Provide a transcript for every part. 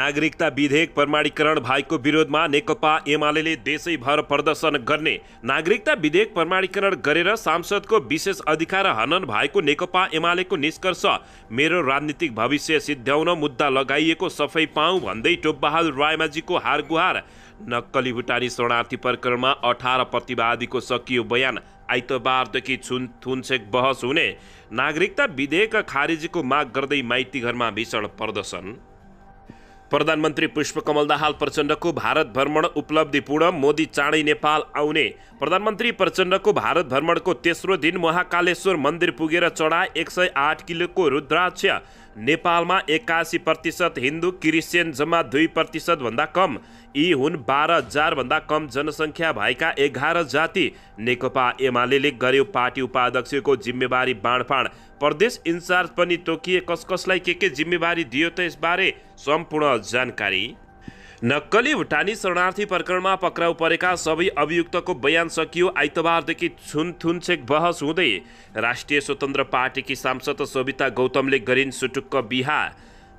नागरिकता विधेयक प्रमाणीकरण भएको विरोधमा नेकपा एमालेले देशैभर प्रदर्शन गर्ने। नागरिकता विधेयक प्रमाणीकरण गरेर सांसदको विशेष अधिकार हनन भएको नेकपा एमालेको निष्कर्ष मेरो राजनीतिक भविष्य सिद्ध्याउन मुद्दा लगाइएको सफाई पाऊँ भन्दै टोपबहादुर रायमाझीको हारगुहार। नक्कली भुटानी शरणार्थी प्रकरणमा 18 प्रतिवादीको सकियो बयान। आइतबारदेखि थुनछेक बहस हुने। नागरिकता विधेयक खारेजीको माग गर्दै माइतीघरमा भीषण प्रदर्शन। प्रधानमन्त्री पुष्पकमल दाहाल प्रचण्डको भारत भ्रमण उपलब्धिपूर्ण, मोदी चाँडै नेपाल आउने। प्रधानमन्त्री प्रचण्डको भारत भ्रमणको तेस्रो दिन महाकालेश्वर मन्दिर पुगेर चढाए 108 किलोको रुद्राक्ष। नेपालमा 81% हिन्दू, क्रिस्चियन जम्मा 2% भन्दा कम। यी हुन् 12,000 भन्दा कम जनसङ्ख्या भएका 11 जाति। नेकपा एमालेले गर्यो पार्टी उपाध्यक्षको जिम्मेवारी बाँडफाँड। प्रदेश इन्चार्ज पनि तोकिए। कसलाई के जिम्मेवारी दियो त यसबारे सम्पूर्ण जानकारी। नक्कली भुटानी शरणार्थी प्रकरणमा पक्राउ परेका सबै अभियुक्तको बयान सकियो। आइतबारदेखि थुनछेक बहस हुँदै राष्ट्रिय स्वतन्त्र पार्टीकी सांसद सविता गौतमले गरिन् सुटुक्क बिहा।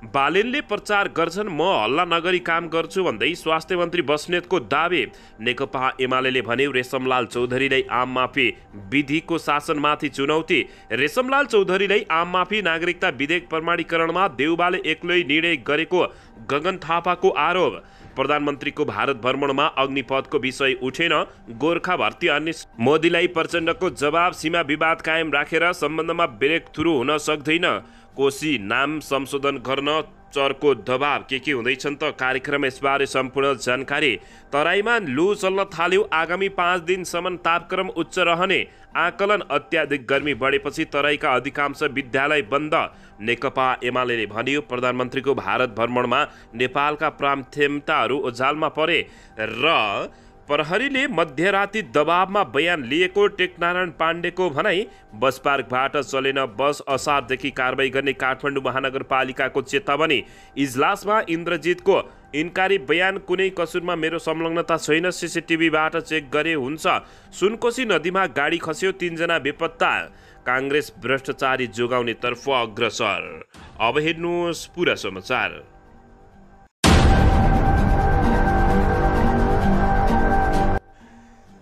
बालेनले प्रचार गर्छन् म हल्ला नगरी काम गर्छु भन्दै स्वास्थ्य मन्त्री बस्नेतको दावे। नेकपा एमालेले भन्यो रेशमलाल चौधरीलाई आम माफी विधिको शासनमाथि चुनौती। रेशमलाल चौधरीलाई आम माफी नागरिकता विधेयक प्रमाणीकरणमा देउबाले एक्लै निर्णय गरेको गगन थापाको आरोप। प्रधानमन्त्रीको भारत भ्रमणमा अग्निपथको विषय उठेन। गोर्खा भर्ती अन्य मोदीलाई प्रचण्डको जवाब। सीमा विवाद कायम राखेर सम्बन्धमा ब्रेक थ्रु हुन सक्दैन। कोशी नाम संशोधन गर्न चरको दबाव। के हुँदैछन् त कार्यक्रम यसबारे सम्पूर्ण जानकारी। तराईमा लु चल्न थाल्यो। आगामी 5 दिनसम्म तापक्रम उच्च रहने आकलन। अत्याधिक गर्मी बढेपछि तराईका अधिकांश विद्यालय बन्द। नेकपा एमालेले भन्यो प्रधानमन्त्रीको भारत भ्रमणमा नेपालका प्राथमिकताहरू ओझालमा परे र प्रहरीले मध्यराती दबावमा बयान लिएको। टेकनारायण पाण्डेको भनाई। बस पार्कबाट चलेन बस, असारदेखि कारबाही गर्ने काठमाडौँ महानगरपालिकाको चेतावनी। इजलासमा इन्द्रजितको इन्कारी बयान। कुनै कसुरमा मेरो संलग्नता छैन, सीसीटीभीबाट चेक गरे हुन्छ। सुनकोशी नदीमा गाडी खस्यो, 3 जना बेपत्ता। काङ्ग्रेस भ्रष्टाचारी जोगाउनेतर्फ अग्रसर। अब हेर्नुहोस् पुरा समाचार।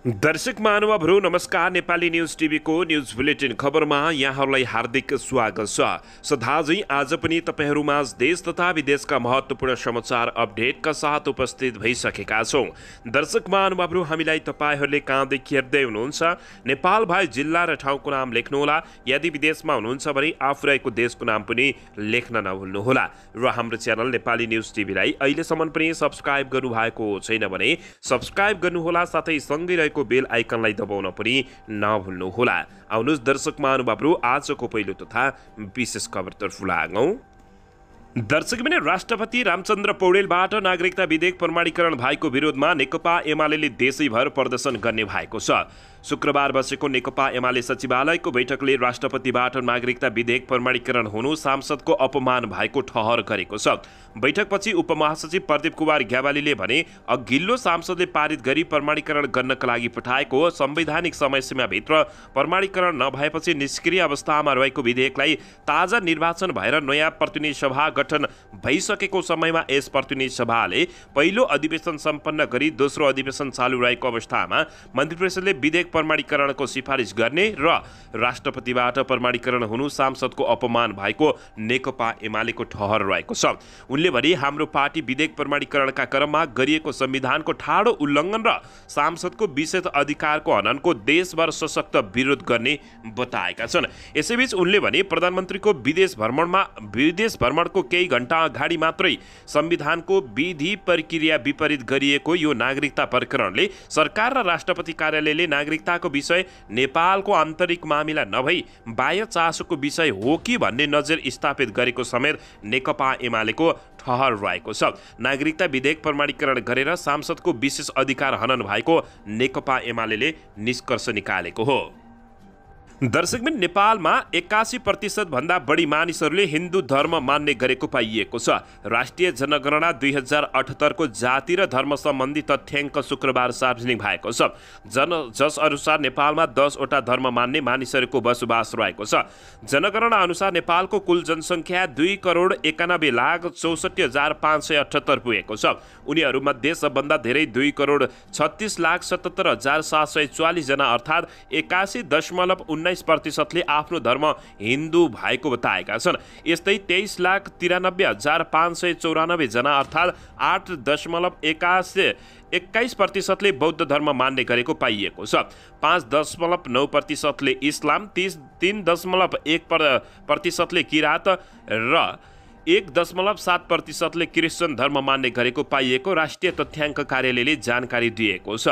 दर्शक महानुभावहरू नमस्कार। नेपाली न्युज टिभीको न्युज बुलेटिन खबरमा यहाँहरूलाई हार्दिक स्वागत छ। सदाझै आज पनि तपाईँहरूमाझ देश तथा विदेशका महत्त्वपूर्ण समाचार अपडेटका साथ उपस्थित भइसकेका छौँ। दर्शक महानुभावहरू हामीलाई तपाईँहरूले कहाँदेखि हेर्दै हुनुहुन्छ नेपाल भए जिल्ला र ठाउँको नाम लेख्नुहोला। यदि विदेशमा हुनुहुन्छ भने आफू रहेको देशको नाम पनि लेख्न नभुल्नुहोला। र हाम्रो च्यानल नेपाली न्युज टिभीलाई अहिलेसम्म पनि सब्सक्राइब गर्नुभएको छैन भने सब्सक्राइब गर्नुहोला, साथै सँगै को बेल आइकनलाई दबाउन पनि नभुल्नुहोला। आउनुहोस् दर्शक महानुभावहरू आजको पहिलो तथा विशेष खबरतर्फ लागौं। दर्शक भने राष्ट्रपति रामचन्द्र पौडेलबाट नागरिकता विधेयक प्रमाणीकरण भएको विरोधमा नेकपा एमालेले देशैभर प्रदर्शन गर्ने भएको छ। शुक्रबार बसेको नेकपा एमाले सचिवालयको बैठकले राष्ट्रपतिबाट नागरिकता विधेयक प्रमाणीकरण हुनु सांसदको अपमान भएको ठहर गरेको छ। बैठकपछि उपमहासचिव प्रदीप कुमार ग्यावालीले भने अघिल्लो सांसदले पारित गरी प्रमाणीकरण गर्नका लागि पठाएको संवैधानिक समयसीमाभित्र प्रमाणीकरण नभएपछि निष्क्रिय अवस्थामा रहेको विधेयकलाई ताजा निर्वाचन भएर नयाँ प्रतिनिधि सभा गठन भइसकेको समयमा यस प्रतिनिधि सभाले पहिलो अधिवेशन सम्पन्न गरी दोस्रो अधिवेशन चालु रहेको अवस्थामा मन्त्री परिषदले विधेयक प्रमाणीकरणको सिफारिस गर्ने र राष्ट्रपतिबाट प्रमाणीकरण हुनु सांसदको अपमान भएको नेकपा एमालेको ठहर रहेको छ। उनले भने हाम्रो पार्टी विधेयक प्रमाणीकरणका क्रममा गरिएको संविधानको ठाडो उल्लङ्घन र सांसदको विशेष अधिकारको हननको देशभर सशक्त विरोध गर्ने बताएका छन्। यसैबीच उनले भने प्रधानमन्त्रीको विदेश भ्रमणको केही घण्टा अगाडि मात्रै संविधानको विधि प्रक्रिया विपरीत गरिएको यो नागरिकता प्रकरणले सरकार र राष्ट्रपति कार्यालयले नागरिकताको विषय नेपालको आन्तरिक मामिला नभई बाह्य चासोको विषय हो कि भन्ने नजर स्थापित गरेको समेत नेकपा एमालेको ठहर रहेको छ। नागरिकता विधेयक प्रमाणीकरण गरेर सांसदको विशेष अधिकार हनन भएको नेकपा एमालेले निष्कर्ष निकालेको हो। दर्शकबिन नेपालमा 81% भन्दा बढी मानिसहरूले हिन्दू धर्म मान्ने गरेको पाइएको छ। राष्ट्रिय जनगणना 2078 को जाति र धर्म सम्बन्धी तथ्याङ्क शुक्रबार सार्वजनिक भएको छ। जस अनुसार नेपालमा 10 वटा धर्म मान्ने मानिसहरूको बसोबास रहेको छ। जनगणना अनुसार नेपालको कुल जनसङ्ख्या 2,91,64,578 पुगेको छ। उनीहरूमध्ये सबभन्दा धेरै 2,36,77,744 जना अर्थात् 81.19% आफ्नो धर्म हिन्दू भएको बताएका छन्। यस्तै 23,93,594 जना अर्थात् 8.21% बौद्ध धर्म मान्ने गरेको पाइएको छ। 5.9% इस्लाम, 3.1% किरात र 1.7% क्रिश्चियन धर्म मान्ने गरेको पाइएको राष्ट्रिय तथ्याङ्क कार्यालयले जानकारी दिएको छ।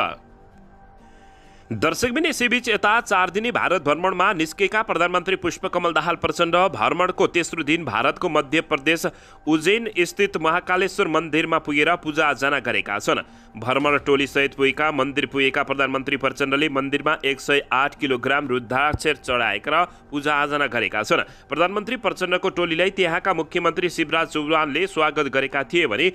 दर्शकबिन यसैबीच यता 4 दिने भारत भ्रमणमा निस्केका प्रधानमन्त्री पुष्पकमल दाहाल प्रचण्ड भ्रमणको तेस्रो दिन भारतको मध्य प्रदेश उज्जैन स्थित महाकालेश्वर मन्दिरमा पुगेर पूजाआजा गरेका छन्। भ्रमण टोलीसहित मन्दिर पुगेका प्रधानमन्त्री प्रचण्डले मन्दिरमा 108 किलोग्राम रुद्राक्षर चढाएका र पूजाआजा गरेका छन्। प्रधानमन्त्री प्रचण्डको टोलीलाई त्यहाँका मुख्यमन्त्री शिवराज चौहानले स्वागत गरेका थिए भने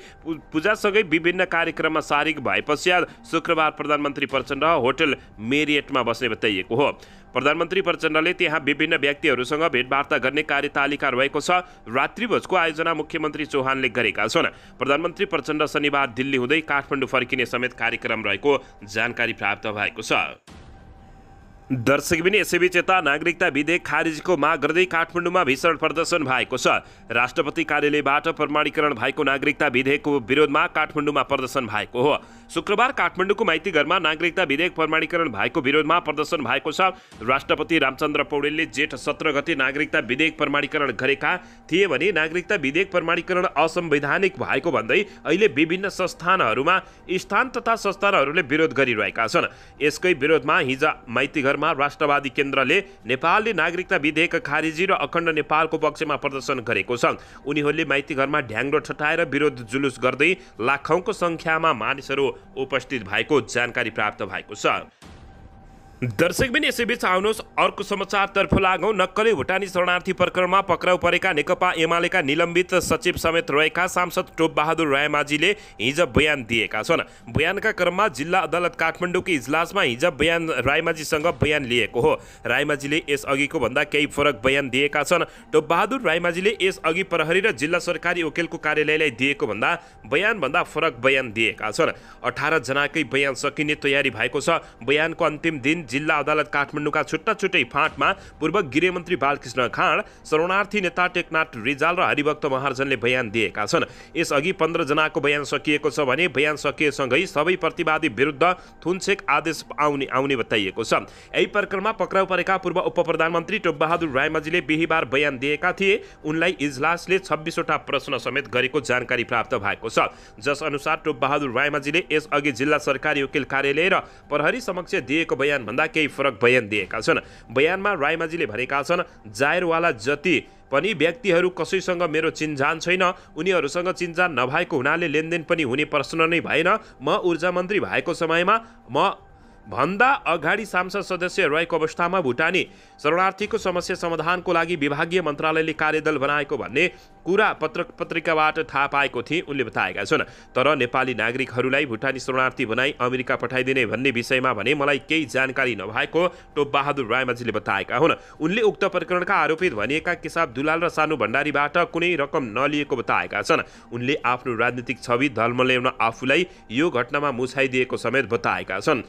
पूजासँगै विभिन्न कार्यक्रममा सारिक भए पश्चात शुक्रबार प्रधानमन्त्री प्रचण्ड होटल मेरियटमा बस्ने बताइएको हो। प्रधानमन्त्री प्रचण्डले त्यहाँ विभिन्न व्यक्तिहरूसँग भेटवार्ता गर्ने कार्यतालिका रहेको छ। रात्रिभोजको आयोजना मुख्यमन्त्री चौहानले गरेका छन्। प्रधानमन्त्री प्रचण्ड शनिबार दिल्ली हुँदै काठमाडौँ फर्किने समेत कार्यक्रम रहेको जानकारी प्राप्त भएको छ। दर्शकबिन यसैबीच यता नागरिकता विधेयक खारिजको माग गर्दै काठमाडौँमा भीषण प्रदर्शन भएको छ। राष्ट्रपति कार्यालयबाट प्रमाणीकरण भएको नागरिकता विधेयकको विरोधमा काठमाडौँमा प्रदर्शन भएको हो। शुक्रबार काठमाडौँको माइतीघरमा नागरिकता विधेयक प्रमाणीकरण भएको विरोधमा प्रदर्शन भएको छ। राष्ट्रपति रामचन्द्र पौडेलले जेठ 17 गते नागरिकता विधेयक प्रमाणीकरण गरेका थिए भने नागरिकता विधेयक प्रमाणीकरण असंवैधानिक भएको भन्दै अहिले विभिन्न संस्थानहरूमा स्थान तथा संस्थानहरूले विरोध गरिरहेका छन्। यसकै विरोधमा हिजो माइतीघरमा राष्ट्रवादी केन्द्रले नेपालले नागरिकता विधेयक खारिजी र अखण्ड नेपालको पक्षमा प्रदर्शन गरेको छ। उनीहरूले माइतीघरमा ढ्याङ्ग्रो ठटाएर विरोध जुलुस गर्दै लाखौंको संख्यामा मानिसहरू उपस्थित भएको जानकारी प्राप्त भएको छ। दर्शकबिन यसैबीच आउनुहोस् अर्को समाचारतर्फ लागौं। नक्कले भुटानी शरणार्थी प्रकरणमा पक्राउ परेका नेकपा एमालेका निलम्बित सचिव समेत रहेका सांसद टोपबहादुर रायमाझीले हिजो बयान दिएका छन्। बयानका क्रममा जिल्ला अदालत काठमाडौँको इजलासमा हिजो रायमाझीसँग बयान लिएको हो। रायमाझीले यसअघिको भन्दा केही फरक बयान दिएका छन्। टोपबहादुर रायमाझीले यसअघि प्रहरी र जिल्ला सरकारी वकिलको कार्यालयलाई दिएको बयानभन्दा फरक बयान दिएका छन्। 18 जनाकै बयान सकिने तयारी भएको छ। बयानको अन्तिम दिन जिल्ला अदालत काठमाडौँका छुट्टा-छुट्टै फाँटमा पूर्व गृहमन्त्री बालकृष्ण खाँड, शरणार्थी नेता टेकनाथ रिजाल र हरिभक्त महर्जनले बयान दिएका छन्। यसअघि 15 जनाको बयान सकिएको छ भने बयान सकिएसँगै सबै प्रतिवादी विरुद्ध थुनछेक आदेश आउने बताइएको छ। यही प्रकरणमा पक्राउ परेका पूर्व उपप्रधानमन्त्री टोपबहादुर रायमाझीले बिहीबार बयान दिएका थिए। उनलाई इजलासले 26 वटा प्रश्न समेत गरेको जानकारी प्राप्त भएको छ। जस अनुसार टोपबहादुर रायमाझीले यसअघि जिल्ला सरकारी वकिल कार्यालय र प्रहरी समक्ष दिएको बयान भन्दा केही फरक बयान दिएका छन्। बयानमा रायमाझीले भनेका छन्, जायरवाला जति पनि व्यक्तिहरू कसैसँग मेरो चिन्जान छैन। उनीहरूसँग चिन्जान नभएको हुनाले लेनदेन पनि हुने प्रश्न नै भएन। म ऊर्जा मन्त्री भएको समयमा भन्दा अगाडि सांसद सदस्य रहेको अवस्थामा भुटानी शरणार्थीको समस्या समाधानको लागि विभागीय मन्त्रालयले कार्यदल बनाएको भन्ने कुरा पत्रिकाबाट थाहा पाएको थिए उनले बताएका छन्। तर नेपाली नागरिकहरूलाई भुटानी शरणार्थी बनाई अमेरिका पठाइदिने भन्ने विषयमा भने मलाई केही जानकारी नभएको टोपबहादुर रायमाझीले बताएका हुन्। उनले उक्त प्रकरणका आरोपित भनिएका केशव दुलाल र सानु भण्डारीबाट कुनै रकम नलिएको बताएका छन्। उनले आफ्नो राजनीतिक छवि धल्मल्याउन आफूलाई यो घटनामा मुछाइदिएको समेत बताएका छन्।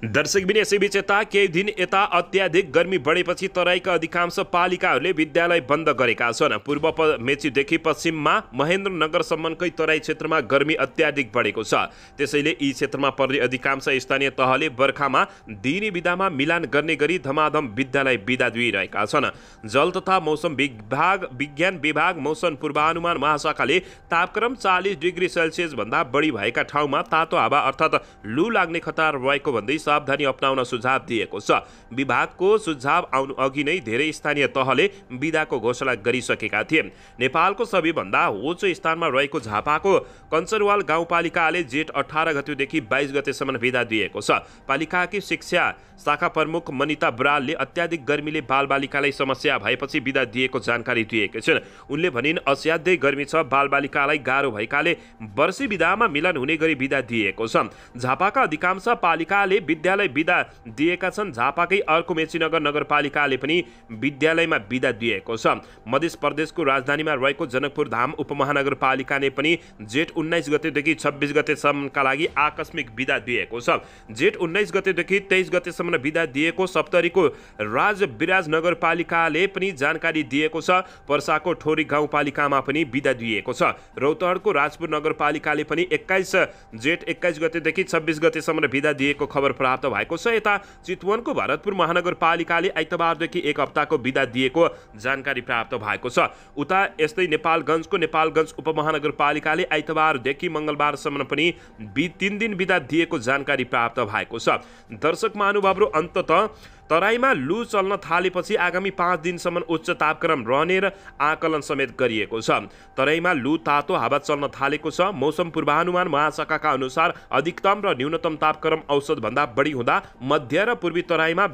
दर्शकबिन यसैबीच यता केही दिन यता अत्याधिक गर्मी बढेपछि तराईका अधिकांश पालिकाहरूले विद्यालय बन्द गरेका छन्। पूर्व मेचीदेखि पश्चिममा महेन्द्रनगरसम्मकै तराई क्षेत्रमा गर्मी अत्याधिक बढेको छ। त्यसैले यी क्षेत्रमा पर्ने अधिकांश स्थानीय तहले बर्खामा दिइने बिदामा मिलान गर्ने गरी धमाधम विद्यालय बिदा दिइरहेका छन्। जल तथा मौसम विज्ञान विभाग मौसम पूर्वानुमान महाशाखाले तापक्रम 40 डिग्री सेल्सियस भन्दा बढी भएका ठाउँमा तातो हावा अर्थात् लू लाग्ने खतरा रहेको भन्दै सावधानी अपनाउन सुझाव दिएको छ। विभागको सुझाव आउनु अघि नै धेरै स्थानीय तहले बिदाको घोषणा गरिसकेका थिए। नेपाल नेपालको सबैभन्दा होचो स्थानमा रहेको झापाको कञ्चनवाल गाउँपालिकाले जेठ 18 गतेदेखि 22 गतेसम्म बिदा दिएको छ। पालिकाकी शिक्षा शाखा प्रमुख मनिता बरालले अत्याधिक गर्मीले बालबालिकालाई समस्या भएपछि बिदा दिएको जानकारी दिएका छन्। उनले भनिन् असाध्यै गर्मी छ, बालबालिकालाई गाह्रो भएकाले वर्षी बिदामा मिलन हुने गरी बिदा दिएको छ। झापाका अधिकांश पालिकाले विद्यालय बिदा दिएका छन्। झापाकै अर्को मेचीनगर नगरपालिकाले पनि विद्यालयमा बिदा दिएको छ। मध्य प्रदेशको राजधानीमा रहेको जनकपुर धाम उपमहानगरपालिकाले पनि जेठ 19 गतेदेखि 26 गतेसम्मका लागि आकस्मिक बिदा दिएको छ। जेठ 19 गतेदेखि 23 गतेसम्म बिदा दिएको सप्तरीको राजविराज नगरपालिकाले पनि जानकारी दिएको छ। पर्साको ठोरी गाउँपालिकामा पनि बिदा दिएको छ। रौतहटको राजपुर नगरपालिकाले पनि जेठ 21 गतेदेखि 26 गतेसम्म बिदा दिएको खबर प्राप्त भएको छ। यता चितवनको भरतपुर महानगरपालिकाले आइतबारदेखि 1 हप्ताको बिदा दिएको जानकारी प्राप्त भएको छ। उता यस्तै नेपालगञ्ज उपमहानगरपालिकाले आइतबारदेखि मङ्गलबारसम्म पनि 3 दिन बिदा दिएको जानकारी प्राप्त भएको छ। दर्शक महानुभावहरू अन्ततः तराईमा लु चल्न थालेपछि आगामी 5 दिनसम्म उच्च तापक्रम रहने र आकलन समेत गरिएको छ। तराईमा लु तातो हावा चल्न थालेको छ। मौसम पूर्वानुमान महाशाखाका अनुसार अधिकतम र न्यूनतम तापक्रम औसतभन्दा बढी हुँदा मध्य र पूर्वी तराईमा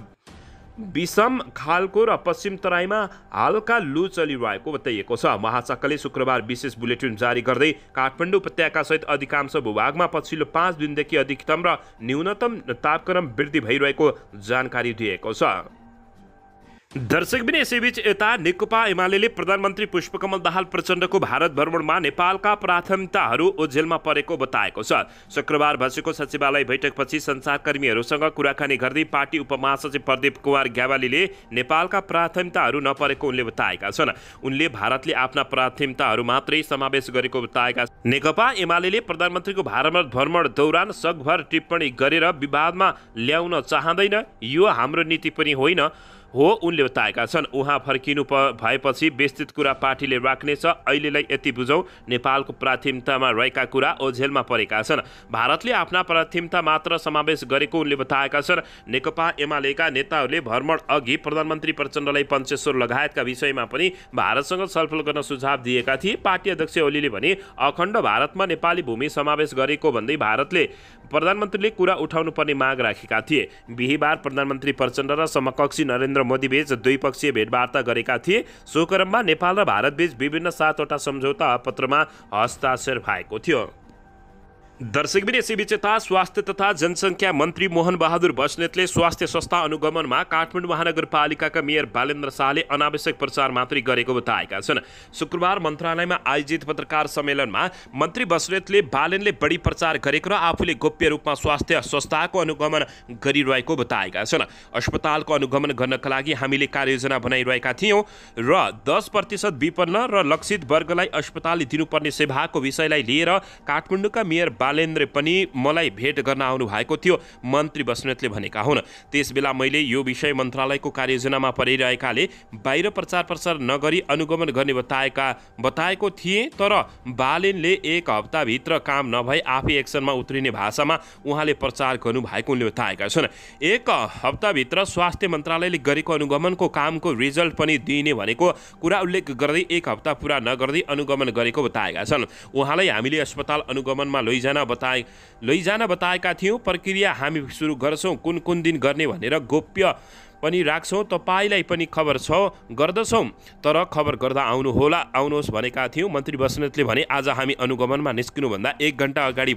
विषम खालको र पश्चिम तराईमा हल्का लु चलिरहेको बताइएको छ। महाशाखाले शुक्रबार विशेष बुलेटिन जारी गर्दै काठमाडौँ उपत्यका सहित अधिकांश भूभागमा पछिल्लो 5 दिनदेखि अधिकतम र न्यूनतम तापक्रम वृद्धि भइरहेको जानकारी दिएको छ। दर्शकबिन यसैबीच यता नेकपा एमाले प्रधानमन्त्री पुष्पकमल दाहाल प्रचण्डको भारत भ्रमणमा नेपालका प्राथमिकताहरू ओझेलमा परेको बताएको छ। शुक्रबार बसेको सचिवालय बैठकपछि सञ्चारकर्मीहरूसँग कुराकानी गर्दै पार्टी उपमहासचिव प्रदीप कुमार ग्यावालीले नेपालका प्राथमिकताहरू नपरेको उनले बताएका छन्। उनले भारतले आफ्ना प्राथमिकताहरू मात्रै समावेश गरेको बताएका छन्। नेकपा एमाले प्रधानमन्त्रीको भारत भ्रमण दौरान सकभर टिप्पणी गरेर विवादमा ल्याउन चाहँदैन, यो हाम्रो नीति पनि होइन हो उनले बताएका छन्। उहाँ फर्किनु भएपछि विस्तृत कुरा पार्टीले राख्नेछ। अहिलेलाई यति बुझौँ, नेपालको प्राथमिकतामा रहेका कुरा ओझेलमा परेका छन्। भारतले आफ्ना प्राथमिकता मात्र समावेश गरेको उनले बताएका छन्। नेकपा एमालेका नेताहरूले भ्रमण अघि प्रधानमन्त्री प्रचण्डलाई पञ्चेश्वर लगायतका विषयमा पनि भारतसँग छलफल गर्न सुझाव दिएका थिए। पार्टी अध्यक्ष ओलीले भने अखण्ड भारतमा नेपाली भूमि समावेश गरेको भन्दै भारतले प्रधानमन्त्रीले कुरा उठाउनु पर्ने माग राखेका थिए। बिहीबार प्रधानमन्त्री प्रचण्ड र समकक्षी नरेन्द्र मोदी बीच द्विपक्षीय भेटवार्ता गरेका थिए। सो क्रममा नेपाल र भारत बीच विभिन्न 7वटा सम्झौता पत्रमा हस्ताक्षर भएको थियो। दर्शकबिन यसैबीच यता स्वास्थ्य तथा जनसङ्ख्या मन्त्री मोहन बहादुर बस्नेतले स्वास्थ्य संस्था अनुगमनमा काठमाडौँ महानगरपालिकाका मेयर बालेन्द्र शाहले अनावश्यक प्रचार मात्रै गरेको बताएका छन्। शुक्रबार मन्त्रालयमा आयोजित पत्रकार सम्मेलनमा मन्त्री बस्नेतले बालेनले बढी प्रचार गरेको र आफूले गोप्य रूपमा स्वास्थ्य संस्थाको अनुगमन गरिरहेको बताएका छन्। अस्पतालको अनुगमन गर्नका लागि हामीले कार्ययोजना बनाइरहेका थियौँ र 10% विपन्न र लक्षित वर्गलाई अस्पतालले दिनुपर्ने सेवाको विषयलाई लिएर काठमाडौँका मेयर बालेन्द्र पनि मलाई भेट गर्न आउनु भएको थियो, मन्त्री बस्नेतले भनेका हुन्। त्यसबेला मैले यो विषय मन्त्रालयको कार्ययोजनामा परिरहेकाले बाहिर प्रचार प्रसार नगरी अनुगमन गर्ने बताएको थिएँ, तर बालेनले 1 हप्ताभित्र काम नभई आफै एक्सनमा उत्रिने भाषामा उहाँले प्रचार गर्नुभएको उनले बताएका छन्। 1 हप्ताभित्र स्वास्थ्य मन्त्रालयले गरेको अनुगमनको कामको रिजल्ट पनि दिइने भनेको कुरा उल्लेख गर्दै 1 हप्ता पुरा नगर्दै अनुगमन गरेको बताएका छन्। उहाँलाई हामीले अस्पताल अनुगमनमा लैजान बताएका थियौँ। प्रक्रिया हामी सुरु गर्छौँ, कुन दिन गर्ने भनेर गोप्य पनि राख्छौँ। तपाईँलाई पनि खबर गर्दछौँ, तर खबर गर्दा आउनुहोस् भनेका थियौँ। मन्त्री बस्नेतले भने आज हामी अनुगमनमा निस्किनुभन्दा 1 घण्टा अगाडि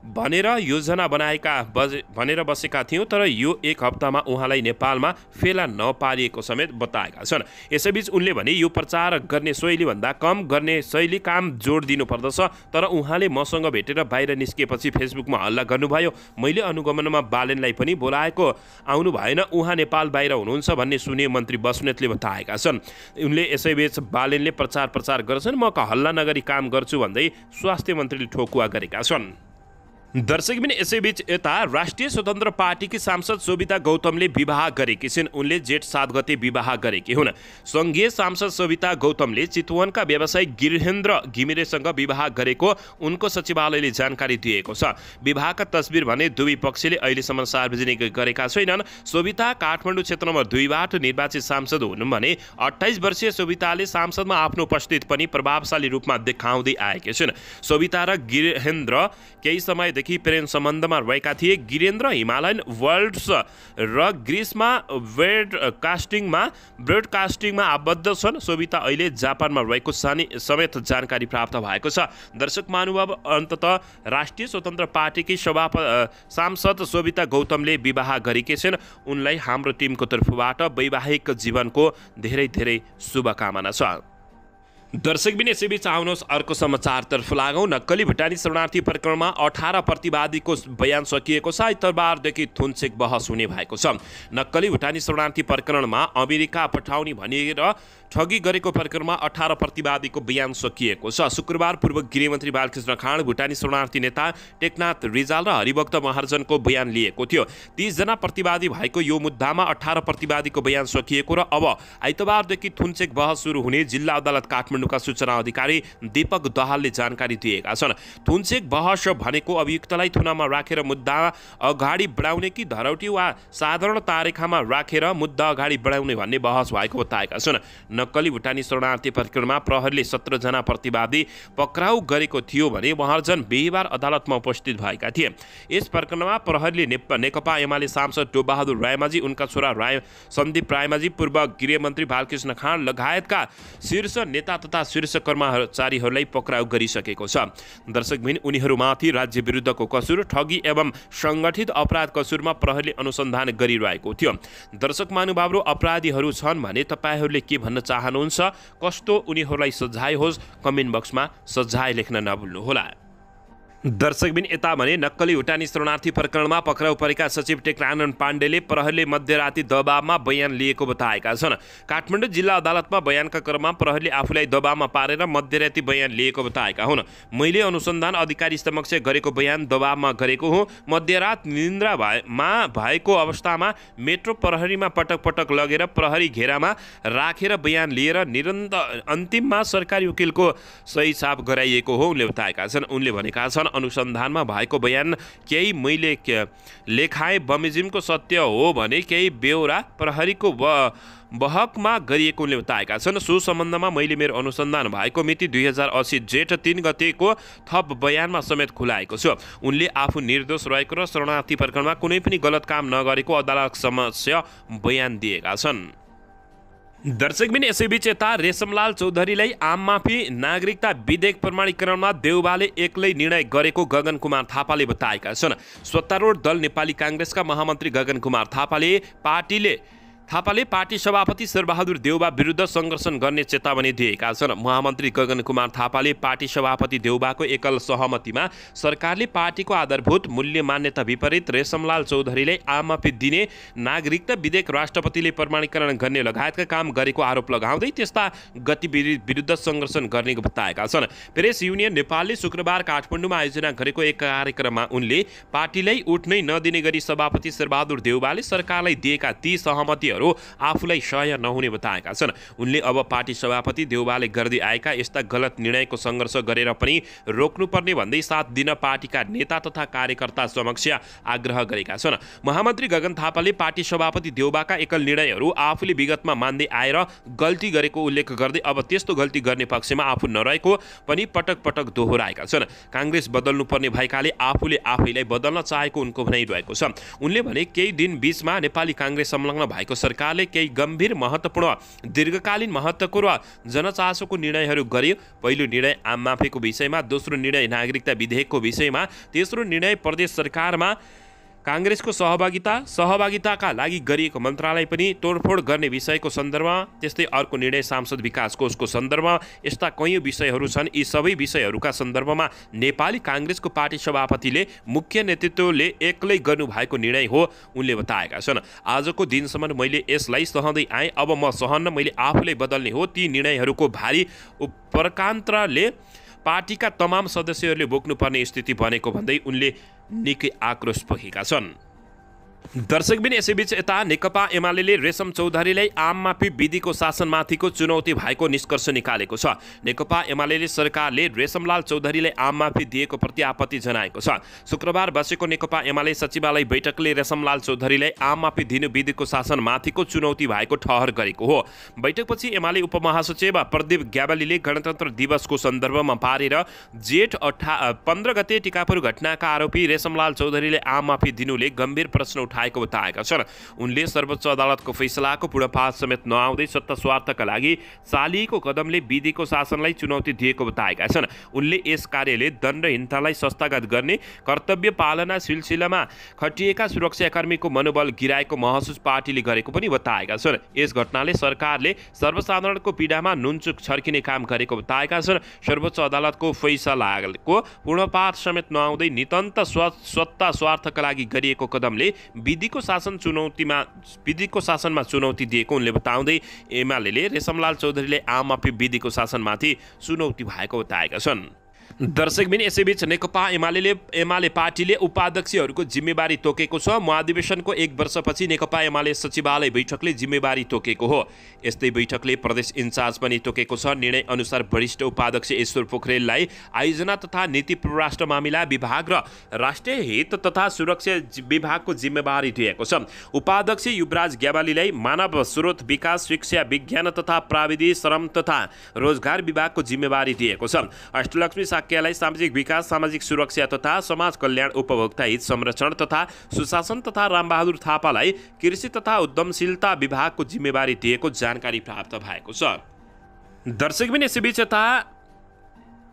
भनेर योजना भनेर बसेका थियौँ, तर यो 1 हप्तामा उहाँलाई नेपालमा फेला नपारिएको समेत बताएका छन्। यसैबीच उनले भने यो प्रचार गर्ने शैलीभन्दा कम गर्ने शैली काम जोड दिनुपर्दछ, तर उहाँले मसँग भेटेर बाहिर निस्किएपछि फेसबुकमा हल्ला गर्नुभयो। मैले अनुगमनमा बालेनलाई पनि बोलाएको आउनु भएन, उहाँ नेपाल बाहिर हुनुहुन्छ भन्ने सुने मन्त्री बस्नेतले बताएका छन्। उनले यसैबीच बालेनले प्रचार गर्छन्, म हल्ला नगरी काम गर्छु भन्दै स्वास्थ्य मन्त्रीले ठोकुवा गरेका छन्। दर्शकबिन यसैबीच यता राष्ट्रिय स्वतन्त्र पार्टीकी सांसद शोभिता गौतमले विवाह गरेकी छिन्। उनले जेठ 7 गते विवाह गरेकी हुन्। सङ्घीय सांसद शोभिता गौतमले चितवनका व्यवसायी गिरहेन्द्र घिमिरेसँग विवाह गरेको उनको सचिवालयले जानकारी दिएको छ। विवाहका तस्बिर भने दुवै पक्षले अहिलेसम्म सार्वजनिक गरेका छैनन्। शोभिता काठमाडौँ क्षेत्र नम्बर 2 बाट निर्वाचित सांसद हुन् भने 28 वर्षीय शोभिताले सांसदमा आफ्नो उपस्थिति पनि प्रभावशाली रूपमा देखाउँदै आएकी छिन्। शोभिता र गिरहेन्द्र केही समयदेखि प्रेम सम्बन्धमा रहेका थिए। गिरेन्द्र हिमालयन वर्ल्ड्स र ग्रिसमा ब्रोडकास्टिङमा आबद्ध छन्। शोभिता अहिले जापानमा रहेको समेत जानकारी प्राप्त भएको छ। दर्शक महानुभाव, अन्ततः राष्ट्रिय स्वतन्त्र पार्टीकी सांसद शोभिता गौतमले विवाह गरेकी छिन्। उनलाई हाम्रो टिमको तर्फबाट वैवाहिक जीवनको धेरै धेरै शुभकामना छ। दर्शकबिन यसैबीच आउनुहोस् अर्को समाचारतर्फ लागौँ। नक्कली भुटानी शरणार्थी प्रकरणमा 18 प्रतिवादीको बयान सकिएको छ। आइतबारदेखि थुनछेक बहस हुने भएको छ। नक्कली भुटानी शरणार्थी प्रकरणमा अमेरिका पठाउने भनेर ठगी गरेको प्रकरणमा 18 प्रतिवादीको बयान सकिएको छ। शुक्रबार पूर्व गृहमन्त्री बालकृष्ण खाँड, भुटानी शरणार्थी नेता टेकनाथ रिजाल र हरिभक्त महार्जनको बयान लिएको थियो। 30 जना प्रतिवादी भएको यो मुद्दामा 18 प्रतिवादीको बयान सकिएको र अब आइतबारदेखि थुनछेक बहस सुरु हुने जिल्ला अदालत काठमाडौँका सूचना अधिकारी दीपक दहालले जानकारी दिएका छन्। थुनछेक बहस भनेको अभियुक्तलाई थुनामा राखेर मुद्दा अगाडि बढाउने कि धरौटी वा साधारण तारिखामा राखेर मुद्दा अगाडि बढाउने भन्ने बहस भएको बताएका छन्। नक्कली भुटानी शरणार्थी प्रकरणमा प्रहरीले 17 जना प्रतिवादी पक्राउ गरेको थियो भने महार्जन बिहिबार अदालतमा उपस्थित भएका थिए। यस प्रकरणमा प्रहरीले नेकपा एमाले सांसद टोपबहादुर रायमाझी, उनका छोरा सन्दीप रायमाझी, पूर्व गृहमन्त्री बालकृष्ण खाँड लगायतका शीर्ष नेता तथा शीर्ष कर्मचारीहरूलाई पक्राउ गरिसकेको छ। दर्शकबिन, उनीहरूमाथि राज्य विरुद्धको कसुर, ठगी एवं सङ्गठित अपराध कसुरमा प्रहरीले अनुसन्धान गरिरहेको थियो। दर्शक महानुभावहरू, अपराधीहरू छन् भने तपाईँहरूले के भन्न चाहनुहुन्छ? कस्तो उनीहरूलाई सजाय होस्, कमेन्ट बक्समा सजाय लेख्न नभुल्नुहोला। दर्शकबिन, यता भने नक्कली भुटानी शरणार्थी प्रकरणमा पक्राउ परेका सचिव टेकनाथ पाण्डेले प्रहरीले मध्यराती दबावमा बयान लिएको बताएका छन्। काठमाडौँ जिल्ला अदालतमा बयानका क्रममा प्रहरीले आफूलाई दबावमा पारेर मध्यराती बयान लिएको बताएका हुन्। मैले अनुसन्धान अधिकारी समक्ष गरेको बयान दबावमा गरेको हुँ। मध्यरात निन्द्रामा भएको अवस्थामा मेट्रो प्रहरीमा पटक पटक लगेर प्रहरी घेरामा राखेर बयान लिएर अन्तिममा सरकारी वकिलको सही छाप गराइएको हो उनले बताएका छन्। उनले भनेका छन्, अनुसन्धानमा भएको बयान केही मैले लेखाएँ बमोजिमको सत्य हो भने केही बेहोरा प्रहरीको बहकमा गरिएको उनले बताएका छन्। सो सम्बन्धमा मैले मेरो अनुसन्धान भएको मिति 2080 जेठ 3 गतेको थप बयानमा समेत खुलाएको छु। उनले आफू निर्दोष रहेको र शरणार्थी प्रकरणमा कुनै पनि गलत काम नगरेको अदालत समक्ष बयान दिएका छन्। दर्शकबिन, यसैबीच यता रेशमलाल चौधरीलाई आम माफी नागरिकता विधेयक प्रमाणीकरणमा देउबाले एक्लै निर्णय गरेको गगन कुमार थापाले बताएका छन्। सत्तारूढ दल नेपाली काङ्ग्रेसका महामन्त्री गगन कुमार थापाले पार्टी सभापति शेरबहादुर देउबा विरुद्ध सङ्घर्षण गर्ने चेतावनी दिएका छन्। महामन्त्री गगन कुमार थापाले पार्टी सभापति देउबाको एकल सहमतिमा सरकारले पार्टीको आधारभूत मूल्य मान्यता विपरीत रेशमलाल चौधरीलाई आम माफी दिने, नागरिकता विधेयक राष्ट्रपतिले प्रमाणीकरण गर्ने लगायतका काम गरेको आरोप लगाउँदै त्यस्ता गतिविधि विरुद्ध सङ्घर्षण गर्ने बताएका छन्। प्रेस युनियन नेपालले शुक्रबार काठमाडौँमा आयोजना गरेको एक कार्यक्रममा उनले पार्टीलाई उठ्नै नदिने गरी सभापति शेरबहादुर देउबाले सरकारलाई दिएका ती सहमति आफूलाई सह्य नहुने बताएका छन्। उनले अब पार्टी सभापति देउबाले गर्दै आएका यस्ता गलत निर्णयको सङ्घर्ष गरेर पनि रोक्नुपर्ने भन्दै साथ दिन पार्टीका नेता तथा कार्यकर्ता समक्ष आग्रह गरेका छन्। महामन्त्री गगन थापाले पार्टी सभापति देउबाका एकल निर्णयहरू आफूले विगतमा मान्दै आएर गल्ती गरेको उल्लेख गर्दै अब त्यस्तो गल्ती गर्ने पक्षमा आफू नरहेको पनि पटक पटक दोहोऱ्याएका छन्। काङ्ग्रेस बदल्नुपर्ने भएकाले आफूले आफैलाई बदल्न चाहेको उनको भनाइरहेको छ। उनले भने केही दिन बीचमा नेपाली काङ्ग्रेस संलग्न भएको सरकारले केही गम्भीर, महत्त्वपूर्ण, दीर्घकालीन महत्त्वको र जनचासोको निर्णयहरू गर्यो। पहिलो निर्णय आम माफीको विषयमा, दोस्रो निर्णय नागरिकता विधेयकको विषयमा, तेस्रो निर्णय प्रदेश सरकारमा काङ्ग्रेसको सहभागिताका लागि गरिएको मन्त्रालय पनि तोडफोड गर्ने विषयको सन्दर्भमा, त्यस्तै अर्को निर्णय सांसद विकास कोषको सन्दर्भमा, यस्ता कैयौँ विषयहरू छन्। यी सबै विषयहरूका सन्दर्भमा नेपाली काङ्ग्रेसको पार्टी सभापतिले मुख्य नेतृत्वले एक्लै गर्नुभएको निर्णय हो उनले बताएका छन्। आजको दिनसम्म मैले यसलाई सहँदै आएँ, अब म सहन्न, मैले आफूलाई बदल्ने हो। ती निर्णयहरूको भारी पार्टीका तमाम सदस्यहरूले बोक्नुपर्ने स्थिति बनेको भन्दै उनले निकै आक्रोश पोखेका छन्। दर्शकबिन यसैबीच यता नेकपा एमाले रेशम चौधरीलाई आम माफी विधिको शासनमाथिको चुनौती भएको निष्कर्ष निकालेको छ। नेकपा एमाले सरकारले रेशमलाल चौधरीलाई आम माफी दिएको प्रति आपत्ति जनाएको छ। शुक्रबार बसेको नेकपा एमाले सचिवालय बैठकले रेशमलाल चौधरीलाई आम माफी दिनु विधिको शासनमाथिको चुनौती भएको ठहर गरेको हो। बैठकपछि एमाले उपमहासचिव प्रदीप ग्यावालीले गणतन्त्र दिवसको सन्दर्भमा पारेर जेठ 15 गते टिकापुर घटनाका आरोपी रेशमलाल चौधरीले आम माफी दिनुले गम्भीर प्रश्न उठाएको बताएका छन्। उनले सर्वोच्च अदालतको फैसलाको पूर्णपात समेत नआउँदै सत्ता स्वार्थका लागि चालिएको कदमले विधिको शासनलाई चुनौती दिएको बताएका छन्। उनले यस कार्यले दण्डहीनतालाई संस्थागत गर्ने कर्तव्य पालना सिलसिलामा खटिएका सुरक्षाकर्मीको मनोबल गिराएको महसुस पार्टीले गरेको पनि बताएका छन्। यस घटनाले सरकारले सर्वसाधारणको पीडामा नुनचुक छर्किने काम गरेको बताएका छन्। सर्वोच्च अदालतको फैसलाको पूर्णपात समेत नआउँदै नितान्त सत्ता स्वार्थका लागि गरिएको कदमले विधिको शासनमा चुनौती दिएको उनले बताउँदै एमाले रेशमलाल चौधरीले आम माफी विधिको शासनमाथि चुनौती भएको बताएका छन्। दर्शकबिन यसैबीच नेकपा एमाले पार्टीले उपाध्यक्षहरूको जिम्मेवारी तोकेको छ। महाधिवेशनको 1 वर्षपछि नेकपा एमाले सचिवालय बैठकले जिम्मेवारी तोकेको हो। यस्तै बैठकले प्रदेश इन्चार्ज पनि तोकेको छ। निर्णय अनुसार वरिष्ठ उपाध्यक्ष ईश्वर पोखरेललाई आयोजना तथा नीति परराष्ट्र मामिला विभाग र राष्ट्रिय हित तथा सुरक्षा विभागको जिम्मेवारी दिएको छ। उपाध्यक्ष युवराज ग्यावालीलाई मानव स्रोत विकास, शिक्षा, विज्ञान तथा प्राविधिक, श्रम तथा रोजगार विभागको जिम्मेवारी दिएको छ। अष्टलक्ष्मी साक्यलाई सामाजिक विकास, सामाजिक सुरक्षा तथा समाज कल्याण, उपभोक्ता हित संरक्षण तथा सुशासन तथा रामबहादुर थापालाई कृषि तथा उद्यमशीलता विभागको जिम्मेवारी दिएको जानकारी प्राप्त भएको छ। दर्शकबिन यसैबीच यता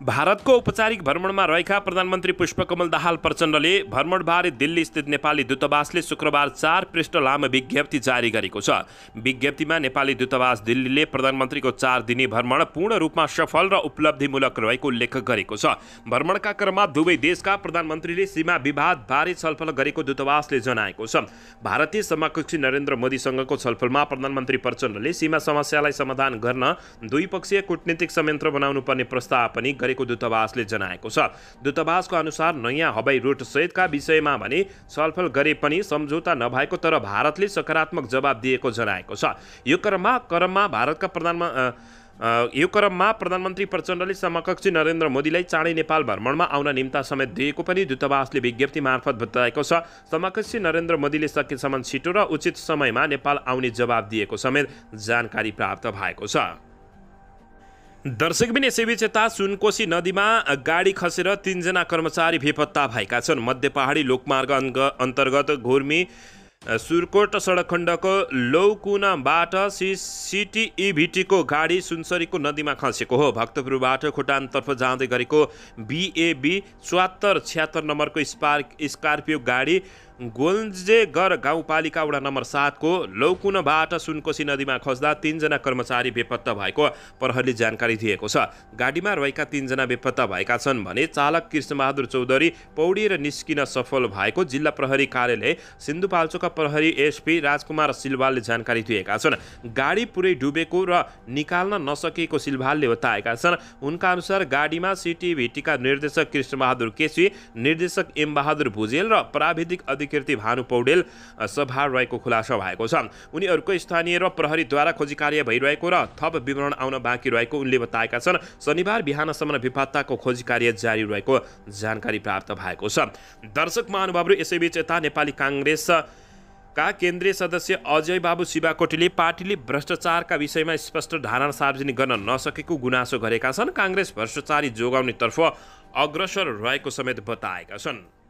भारतको औपचारिक भ्रमणमा रहेका प्रधानमन्त्री पुष्पकमल दाहाल प्रचण्डले भ्रमणबारे दिल्ली स्थित नेपाली दूतावासले शुक्रबार 4 पृष्ठ लामो विज्ञप्ति जारी गरेको छ। विज्ञप्तिमा नेपाली दूतावास दिल्लीले प्रधानमन्त्रीको 4 दिने भ्रमण पूर्ण रूपमा सफल र उपलब्धिमूलक रहेको उल्लेख गरेको छ। भ्रमणका क्रममा दुवै देशका प्रधानमन्त्रीले सीमा विवादबारे छलफल गरेको दूतावासले जनाएको छ। भारतीय समकक्षी नरेन्द्र मोदीसँगको छलफलमा प्रधानमन्त्री प्रचण्डले सीमा समस्यालाई समाधान गर्न द्विपक्षीय कूटनीतिक संयन्त्र बनाउनु पर्ने प्रस्ताव पनि गरेको दूतावासले जनाएको छ। दूतावासको अनुसार नयाँ हवाई रूट सहितका विषयमा भने छलफल गरे पनि सम्झौता नभएको तर भारतले सकारात्मक जवाब दिएको जनाएको छ। यो क्रममा प्रधानमन्त्री प्रचण्डले समकक्षी नरेन्द्र मोदीलाई चाँडै नेपाल भ्रमणमा आउन निम्ता समेत दिएको पनि दूतावासले विज्ञप्ति मार्फत बताएको छ। समकक्षी नरेन्द्र मोदीले सकेसम्म छिटो र उचित समयमा नेपाल आउने जवाब दिएको समेत जानकारी प्राप्त भएको छ। दर्शकबिन यसैबीच यता सुनकोशी नदीमा गाडी खसेर 3 जना कर्मचारी बेपत्ता भएका छन्। मध्य पहाडी लोकमार्ग अन्तर्गत घोर्मी सुरकोट सडक खण्डको लौकुनाबाट सिटिईभिटीको गाडी सुनसरीको नदीमा खसेको हो। भक्तपुरबाट खोटाङतर्फ जाँदै गरेको BAB 7476 नम्बरको स्कर्पियो गाडी गोल्जेगर गाउँपालिका वडा नम्बर 7 को लौकुनाबाट सुनकोशी नदीमा खस्दा 3 जना कर्मचारी बेपत्ता भएको प्रहरीले जानकारी दिएको छ। गाडीमा रहेका 3 जना बेपत्ता भएका छन् भने चालक कृष्णबहादुर चौधरी पौडी र निस्किन सफल भएको जिल्ला प्रहरी कार्यालय सिन्धुपाल्चोकका प्रहरी SP राजकुमार सिलवालले जानकारी दिएका छन्। गाडी पुरै डुबेको र निकाल्न नसकेको सिलवालले बताएका छन्। उनका अनुसार गाडीमा सिटिभिटीका निर्देशक कृष्णबहादुर केसी, निर्देशक M बहादुर भुजेल र प्राविधिक अधिकृति भानु पौडेल सभार रहेको खुलासा भएको छ। उनीहरूको स्थानीय र प्रहरीद्वारा खोजी कार्य भइरहेको र थप विवरण आउन बाँकी रहेको उनले बताएका छन्। शनिबार बिहानसम्म बेपत्ताको खोजी कार्य जारी रहेको जानकारी प्राप्त भएको छ। दर्शक महानुभावहरू यसैबीच यता नेपाली काङ्ग्रेसका केन्द्रीय सदस्य अजय बाबु शिवाकोटीले पार्टीले भ्रष्टाचारका विषयमा स्पष्ट धारणा सार्वजनिक गर्न नसकेको गुनासो गरेका छन्। काङ्ग्रेस भ्रष्टाचारी जोगाउनेतर्फ अग्रसर रहेको समेत बताएका छन्।